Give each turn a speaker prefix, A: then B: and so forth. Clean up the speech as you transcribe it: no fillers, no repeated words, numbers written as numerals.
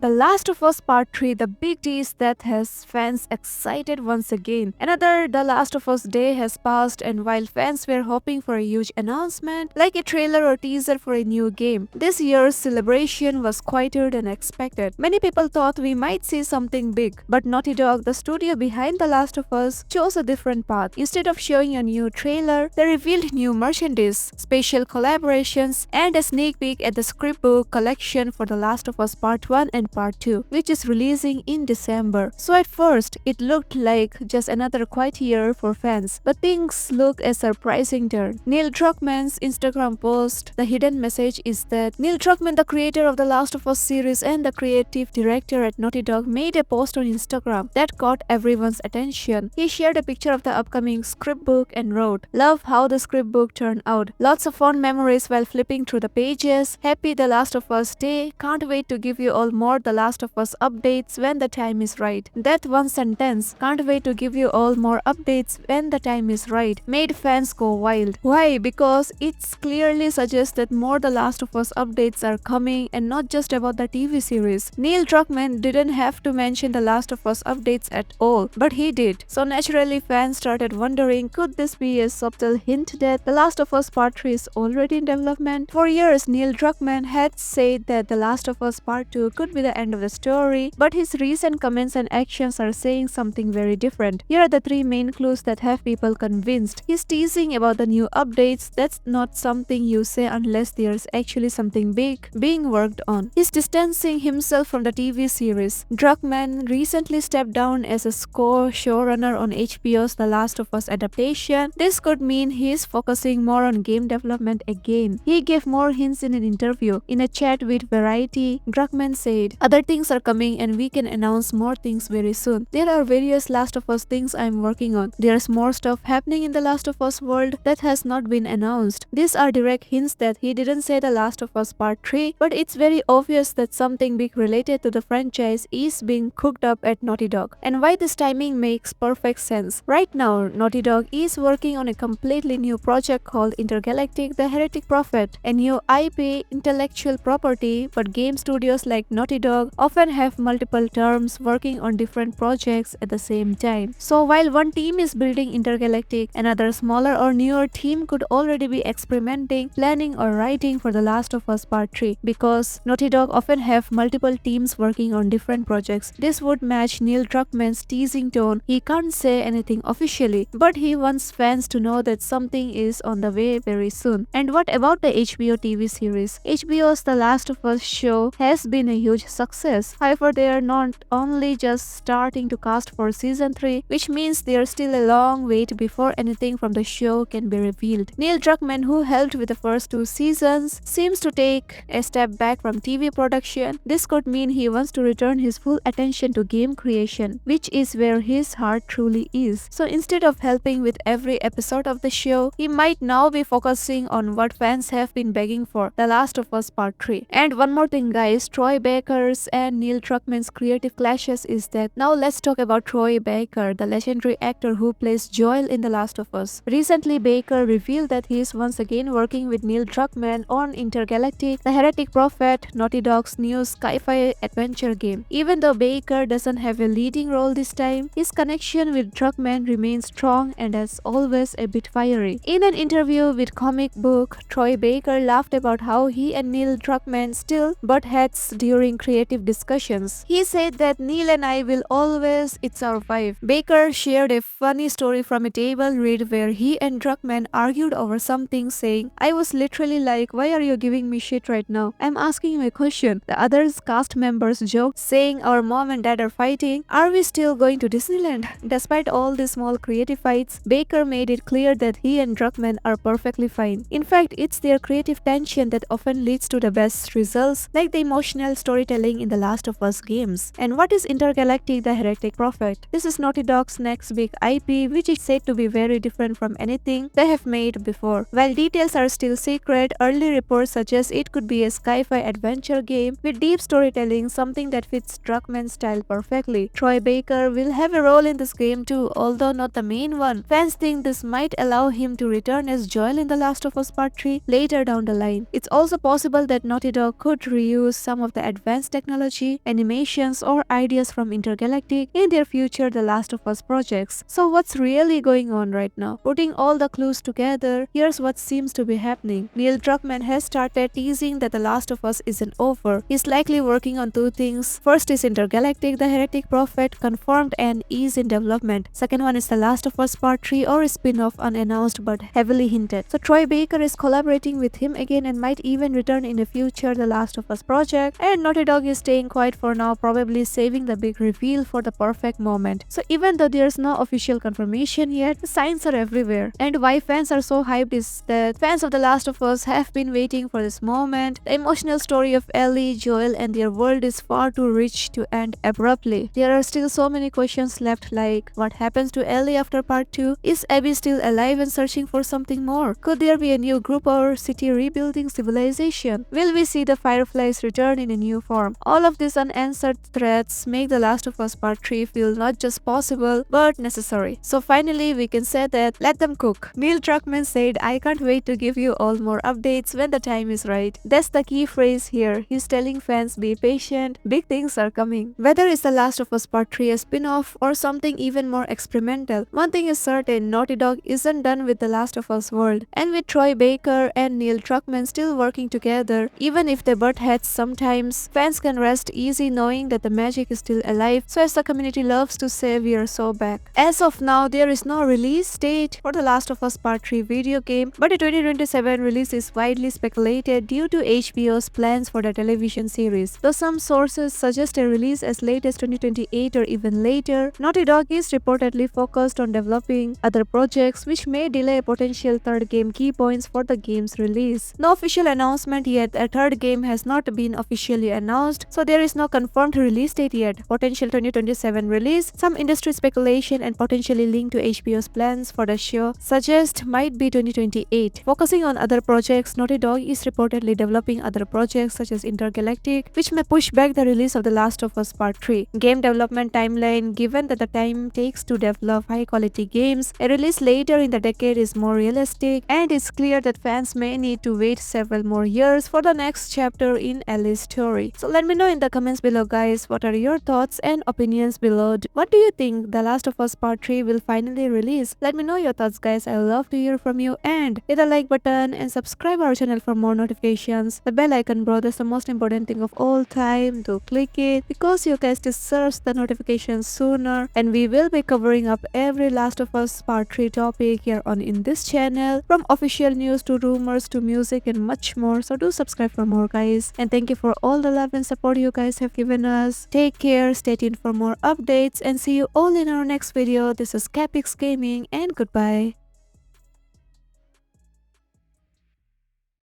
A: The Last of Us Part 3, the big tease that has fans excited once again. Another The Last of Us day has passed, and while fans were hoping for a huge announcement, like a trailer or teaser for a new game, this year's celebration was quieter than expected. Many people thought we might see something big, but Naughty Dog, the studio behind The Last of Us, chose a different path. Instead of showing a new trailer, they revealed new merchandise, special collaborations, and a sneak peek at the scriptbook collection for The Last of Us Part 1 and Part 2, which is releasing in December. So at first, it looked like just another quiet year for fans, but things look a surprising turn. Neil Druckmann's Instagram post, the hidden message is that Neil Druckmann, the creator of The Last of Us series and the creative director at Naughty Dog, made a post on Instagram that caught everyone's attention. He shared a picture of the upcoming scriptbook and wrote, "Love how the scriptbook turned out. Lots of fond memories while flipping through the pages. Happy The Last of Us Day. Can't wait to give you all more The Last of Us updates when the time is right." That one sentence, "Can't wait to give you all more updates when the time is right," made fans go wild. Why? Because it clearly suggests that more The Last of Us updates are coming and not just about the TV series. Neil Druckmann didn't have to mention The Last of Us updates at all, but he did. So naturally fans started wondering, could this be a subtle hint that The Last of Us Part 3 is already in development? For years, Neil Druckmann had said that The Last of Us Part 2 could be the end of the story, but his recent comments and actions are saying something very different. Here are the three main clues that have people convinced. He's teasing about the new updates. That's not something you say unless there's actually something big being worked on. He's distancing himself from the TV series. Druckmann recently stepped down as a co-showrunner on HBO's The Last of Us adaptation. This could mean he's focusing more on game development again. He gave more hints in an interview. In a chat with Variety, Druckmann said, "Other things are coming and we can announce more things very soon. There are various Last of Us things I'm working on. There's more stuff happening in the Last of Us world that has not been announced." These are direct hints that he didn't say The Last of Us Part 3, but it's very obvious that something big related to the franchise is being cooked up at Naughty Dog. And why this timing makes perfect sense. Right now, Naughty Dog is working on a completely new project called Intergalactic: The Heretic Prophet, a new IP intellectual property, but game studios like Naughty Dog often have multiple terms working on different projects at the same time. So while one team is building Intergalactic, another smaller or newer team could already be experimenting, planning or writing for The Last of Us Part 3. Because Naughty Dog often have multiple teams working on different projects, this would match Neil Druckmann's teasing tone. He can't say anything officially, but he wants fans to know that something is on the way very soon. And what about the HBO TV series? HBO's The Last of Us show has been a huge success. However, they are not only just starting to cast for season 3, which means there's still a long wait before anything from the show can be revealed. Neil Druckmann, who helped with the first 2 seasons, seems to take a step back from TV production. This could mean he wants to return his full attention to game creation, which is where his heart truly is. So instead of helping with every episode of the show, he might now be focusing on what fans have been begging for, The Last of Us Part 3. And one more thing guys, Troy Baker's and Neil Druckmann's creative clashes is that. Now let's talk about Troy Baker, the legendary actor who plays Joel in The Last of Us. Recently, Baker revealed that he is once again working with Neil Druckmann on Intergalactic: The Heretic Prophet, Naughty Dog's new sci-fi adventure game. Even though Baker doesn't have a leading role this time, his connection with Druckmann remains strong and as always a bit fiery. In an interview with Comic Book, Troy Baker laughed about how he and Neil Druckmann still butt heads during creative discussions. He said that Neil and I will always, it's our vibe. Baker shared a funny story from a table read where he and Druckmann argued over something, saying, "I was literally like, why are you giving me shit right now? I'm asking you a question." The other cast members joked, saying, "Our mom and dad are fighting. Are we still going to Disneyland?" Despite all the small creative fights, Baker made it clear that he and Druckmann are perfectly fine. In fact, it's their creative tension that often leads to the best results, like the emotional storytelling in the Last of Us games. And what is Intergalactic: The Heretic Prophet? This is Naughty Dog's next big IP, which is said to be very different from anything they have made before. While details are still secret, early reports suggest it could be a sci-fi adventure game with deep storytelling, something that fits Druckmann's style perfectly. Troy Baker will have a role in this game too, although not the main one. Fans think this might allow him to return as Joel in The Last of Us Part 3 later down the line. It's also possible that Naughty Dog could reuse some of the advanced technology, animations, or ideas from Intergalactic in their future The Last of Us projects. So what's really going on right now? Putting all the clues together, here's what seems to be happening. Neil Druckmann has started teasing that The Last of Us isn't over. He's likely working on two things. First is Intergalactic, the Heretic Prophet, confirmed and is in development. Second one is The Last of Us Part 3 or a spin-off, unannounced but heavily hinted. So Troy Baker is collaborating with him again and might even return in the future The Last of Us project, and Naughty Dog is staying quiet for now, probably saving the big reveal for the perfect moment. So even though there's no official confirmation yet, the signs are everywhere. And why fans are so hyped is that fans of The Last of Us have been waiting for this moment. The emotional story of Ellie, Joel, and their world is far too rich to end abruptly. There are still so many questions left, like what happens to Ellie after part 2? Is Abby still alive and searching for something more? Could there be a new group or city rebuilding civilization? Will we see the Fireflies return in a new form? All of these unanswered threats make The Last of Us Part 3 feel not just possible but necessary. So finally we can say that let them cook. Neil Druckmann said, "I can't wait to give you all more updates when the time is right." That's the key phrase here. He's telling fans, be patient, big things are coming. Whether it's The Last of Us Part 3 a spin-off or something even more experimental, one thing is certain, Naughty Dog isn't done with The Last of Us world. And with Troy Baker and Neil Druckmann still working together, even if they butt heads sometimes, fans can rest easy knowing that the magic is still alive. So as the community loves to say, we are so back. As of now, there is no release date for The Last of Us Part 3 video game, but a 2027 release is widely speculated due to HBO's plans for the television series. Though some sources suggest a release as late as 2028 or even later, Naughty Dog is reportedly focused on developing other projects which may delay a potential third game. Key points for the game's release. No official announcement yet. A third game has not been officially announced, so there is no confirmed release date yet. Potential 2027 release. Some industry speculation and potentially linked to HBO's plans for the show suggest might be 2028. Focusing on other projects, Naughty Dog is reportedly developing other projects such as Intergalactic, which may push back the release of The Last of Us Part 3. Game development timeline. Given that the time takes to develop high quality games, a release later in the decade is more realistic, and it's clear that fans may need to wait several more years for the next chapter in Ellie's story. So let me know in the comments below, guys, what are your thoughts and opinions below. What do you think The Last of Us Part 3 will finally release? Let me know your thoughts, guys. I love to hear from you, and hit the like button and subscribe our channel for more notifications. The bell icon, bro, that's the most important thing of all time. Do click it because you guys deserve the notifications sooner, and we will be covering up every Last of Us Part 3 topic here on in this channel, from official news to rumors to music and much more. So do subscribe for more, guys, and thank you for all the love and support you guys have given us. Take care, stay tuned for more updates, and see you all in our next video. This is Capix Gaming, and goodbye.